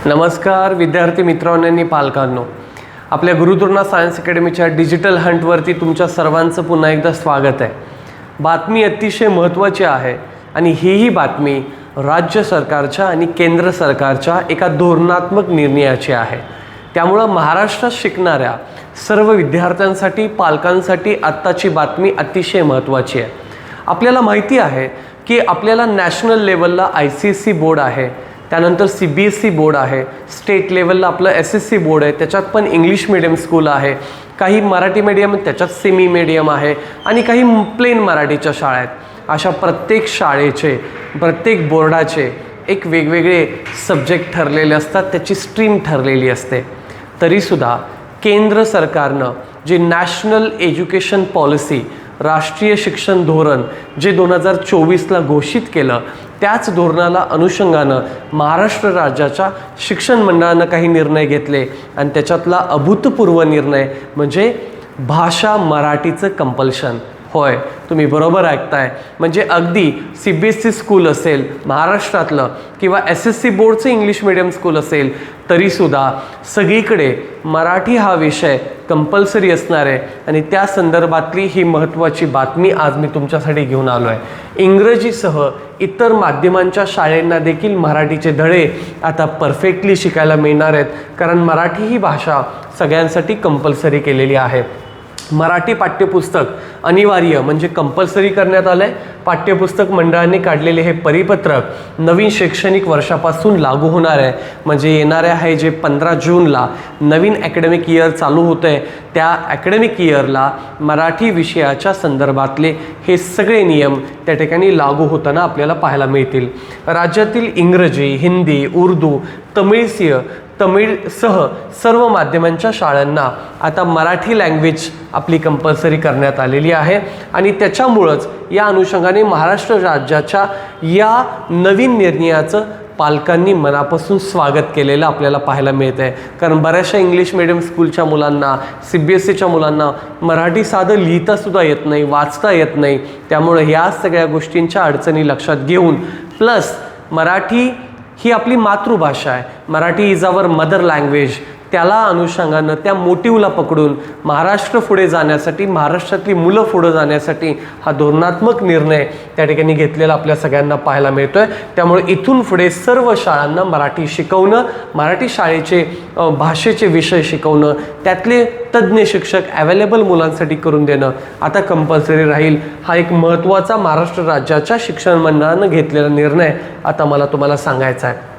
नमस्कार विद्यार्थी मित्रांनो आणि पालकांनो, आपल्या गुरुतुर्ना सायन्स अकॅडमीच्या डिजिटल हंटवरती तुमच्या सर्वांचं पुन्हा एकदा स्वागत आहे। बातमी अतिशय महत्त्वाची आहे आणि ही बातमी राज्य सरकारच्या आणि केंद्र सरकारच्या एका धोरणात्मक निर्णयाची आहे। त्यामुळे महाराष्ट्रात शिकणाऱ्या सर्व विद्यार्थ्यांसाठी पालकांसाठी आत्ताची बातमी अतिशय महत्त्वाची आहे। आपल्याला माहिती आहे की आपल्याला नॅशनल लेवलला ICSE बोर्ड आहे, त्यानंतर CBSE बोर्ड आहे, स्टेट लेवलला आपलं SSC बोर्ड आहे, त्याच्यात पण इंग्लिश मीडियम स्कूल आहे, काही मराठी मीडियम त्याच्यात सेमी मीडियम आहे आणि काही प्लेन मराठीच्या शाळा आहेत। अशा प्रत्येक शाळेचे प्रत्येक बोर्डाचे एक वेगवेगळे सब्जेक्ट ठरलेले असतात, त्याची स्ट्रीम ठरलेली असते। तरीसुद्धा केंद्र सरकारनं जे नॅशनल एज्युकेशन पॉलिसी राष्ट्रीय शिक्षण धोरण जे 2024ला घोषित केलं, त्याच धोरणाला अनुषंगानं महाराष्ट्र राज्याच्या शिक्षण मंडळानं काही निर्णय घेतले आणि त्याच्यातला अभूतपूर्व निर्णय म्हणजे भाषा मराठीचं कंपल्शन। होय, तुम्ही बरोबर ऐकताय, म्हणजे अगदी CBSE स्कूल असेल महाराष्ट्रातलं किंवा SSC बोर्डचं इंग्लिश मीडियम स्कूल असेल तरीसुद्धा सगळीकडे मराठी हा विषय कंपल्सरी असणार आहे आणि त्या संदर्भातली ही महत्त्वाची बातमी आज मी तुमच्यासाठी घेऊन आलो आहे। इंग्रजीसह इतर माध्यमांच्या शाळांना देखील मराठीचे धडे आता परफेक्टली शिकायला मिळणार आहेत, कारण मराठी ही भाषा सगळ्यांसाठी कंपल्सरी केलेली आहे। मराठी पाठ्यपुस्तक अनिवार्य म्हणजे कंपल्सरी करण्यात आलं आहे। पाठ्यपुस्तक मंडळाने काढलेले हे परिपत्रक नवीन शैक्षणिक वर्षापासून लागू होणार आहे, म्हणजे येणाऱ्या आहे जे 15 जूनला नवीन अकॅडमिक इयर चालू होतं आहे, त्या अकॅडमिक इयरला मराठी विषयाच्या संदर्भातले हे सगळे नियम त्या ठिकाणी लागू होताना आपल्याला पाहायला मिळतील। राज्यातील इंग्रजी, हिंदी, उर्दू, तमिळसह सर्व माध्यमांच्या शाळांना आता मराठी लँग्वेज आपली कंपल्सरी करण्यात आलेली आहे आणि त्याच्यामुळंच या अनुषंगाने महाराष्ट्र राज्याच्या या नवीन निर्णयाचं पालकांनी मनापासून स्वागत केलेलं आपल्याला पाहायला मिळत आहे। कारण बऱ्याचशा इंग्लिश मीडियम स्कूलच्या मुलांना, CBSEच्या मुलांना मराठी साधं लिहितासुद्धा येत नाही, वाचता येत नाही। त्यामुळे ह्या सगळ्या गोष्टींच्या अडचणी लक्षात घेऊन प्लस मराठी ही आपली मातृभाषा आहे, Marathi is our mother language, त्याला अनुषंगानं त्या मोटिव्हला पकडून महाराष्ट्र पुढे जाण्यासाठी, महाराष्ट्रातली मुलं पुढे जाण्यासाठी हा धोरणात्मक निर्णय त्या ठिकाणी घेतलेला आपल्या सगळ्यांना पाहायला मिळतोय। त्यामुळे इथून पुढे सर्व शाळांना मराठी शिकवणं, मराठी शाळेचे भाषेचे विषय शिकवणं, त्यातले तज्ज्ञ शिक्षक अवेलेबल मुलांसाठी करून देणं आता कंपल्सरी राहील। हा एक महत्त्वाचा महाराष्ट्र राज्याच्या शिक्षण मंडळानं घेतलेला निर्णय आता मला तुम्हाला सांगायचा आहे।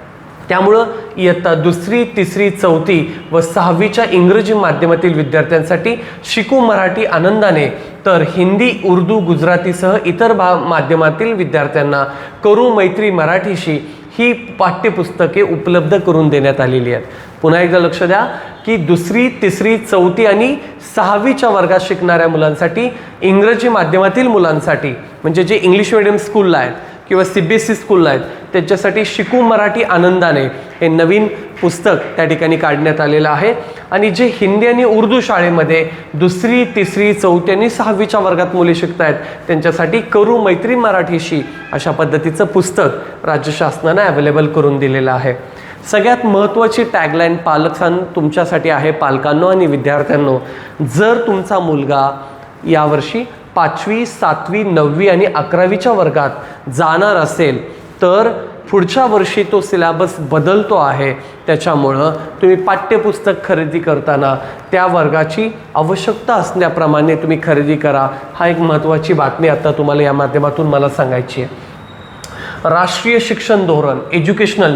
त्यामुळं इयत्ता 2री, 3री, 4थी व 6वीच्या इंग्रजी माध्यमातील विद्यार्थ्यांसाठी शिकू मराठी आनंदाने, तर हिंदी, उर्दू, गुजरातीसह इतर माध्यमातील विद्यार्थ्यांना करू मैत्री मराठीशी ही पाठ्यपुस्तके उपलब्ध करून देण्यात आलेली आहेत। पुन्हा एकदा लक्ष द्या की 2री, 3री, 4थी आणि 6वीच्या वर्गात शिकणाऱ्या मुलांसाठी, इंग्रजी माध्यमातील मुलांसाठी म्हणजे जे इंग्लिश मीडियम स्कूलला आहेत किंवा CBSE स्कूलला आहेत त्यांच्यासाठी शिकू मराठी आनंदाने हे नवीन पुस्तक त्या ठिकाणी काढण्यात आलेलं आहे। आणि जे हिंदी आणि उर्दू शाळेमध्ये 2री, 3री, 4थी आणि 6वीच्या वर्गात मुले शिकत आहेत त्यांच्यासाठी करू मैत्री मराठीशी अशा पद्धतीचं पुस्तक राज्य शासनाने अवेलेबल करून दिलेलं आहे। सगळ्यात महत्त्वाची टॅगलाईन तुमच्यासाठी आहे पालकांनो आणि विद्यार्थ्यांनो, जर तुमचा मुलगा यावर्षी 5वी, 7वी, 9वी आणि 11वीच्या वर्गात जाणार असेल तर पुढच्या वर्षी तो सिलेबस बदलतो आहे, त्याच्यामुळं तुम्ही पाठ्यपुस्तक खरेदी करताना त्या वर्गाची आवश्यकता असण्याप्रमाणे तुम्ही खरेदी करा। हा एक महत्त्वाची बातमी आता तुम्हाला या माध्यमातून मला सांगायची आहे। राष्ट्रीय शिक्षण धोरण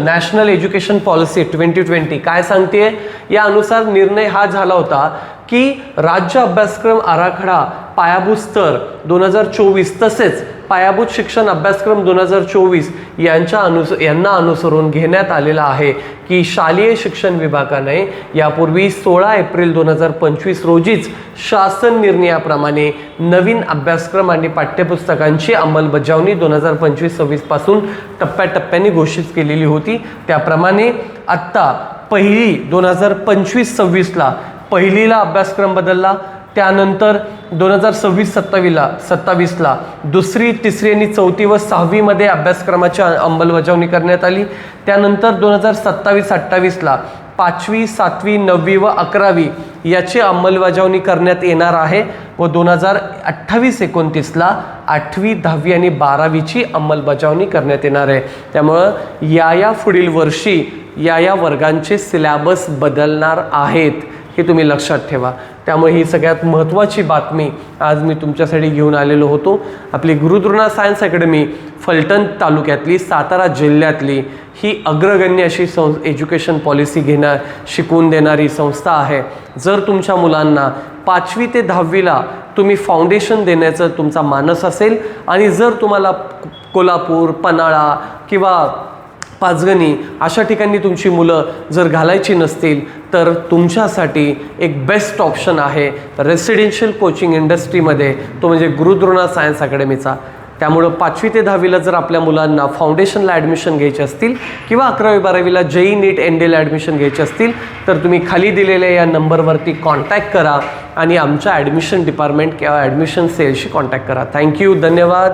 नॅशनल एज्युकेशन पॉलिसी 2020 काय सांगते, यानुसार निर्णय हा झाला होता की राज्य अभ्यासक्रम आराखडा पायाभूत स्तर 2024 तसेच पायाभूत शिक्षण अभ्यासक्रम 2024 यांना अनुसरून घेण्यात आलेला आहे की शालेय शिक्षण विभागाने यापूर्वी 16 एप्रिल 2025 रोजीच शासन निर्णयाप्रमाणे नवीन अभ्यासक्रम आणि पाठ्यपुस्तकांची अंमलबजावणी 2025-26 पासून टप्प्याटप्प्याने घोषित केलेली होती। त्याप्रमाणे आत्ता पहिली 2025-26ला पहिलीला अभ्यासक्रम बदलला, त्यानंतर 2026-27ला दुसरी, तिसरी आणि चौथी व सहावीमध्ये अभ्यासक्रमाची अंमलबजावणी करण्यात आली. त्यानंतर 2027-28ला 5वी, 7वी, 9वी व 11वी याची अंमलबजावणी करण्यात येणार आहे व 2028-29ला 8वी, 10वी आणि 12वीची अंमलबजावणी करण्यात येणार आहे. त्यामुळं या पुढील वर्षी या वर्गांचे सिलॅबस बदलणार आहेत हे तुम्ही लक्षात ठेवा. त्यामुळे ही सगळ्यात महत्त्वाची बातमी आज मी तुमच्यासाठी घेऊन आलेलो होतो. आपली गुरुद्रोणा सायन्स अकॅडमी फलटण तालुक्यातली, सातारा जिल्ह्यातली ही अग्रगण्य अशी एज्युकेशन पॉलिसी शिकवून देणारी संस्था आहे. जर तुमच्या मुलांना 5वी ते 10वीला तुम्ही फाउंडेशन देण्याचं तुमचा मानस असेल आणि जर तुम्हाला कोल्हापूर, पन्हाळा किंवा पाचगणी अशा ठिकाणी तुमची मुलं जर घालायची नसतील तर तुमच्यासाठी एक बेस्ट ऑप्शन आहे रेसिडेन्शियल कोचिंग इंडस्ट्रीमध्ये, तो म्हणजे गुरुद्रोणा सायन्स अकॅडमीचा. त्यामुळं 5वी ते 10वीला जर आपल्या मुलांना फाउंडेशनला ॲडमिशन घ्यायची असतील किंवा 11वी 12वीला JEE NEET NDAला ॲडमिशन घ्यायची असतील तर तुम्ही खाली दिलेल्या या नंबरवरती कॉन्टॅक्ट करा आणि आमच्या ॲडमिशन डिपार्टमेंट किंवा ॲडमिशन सेलशी कॉन्टॅक्ट करा. थँक्यू, धन्यवाद.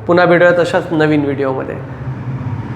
पुन्हा भेटूयात अशाच नवीन व्हिडिओमध्ये.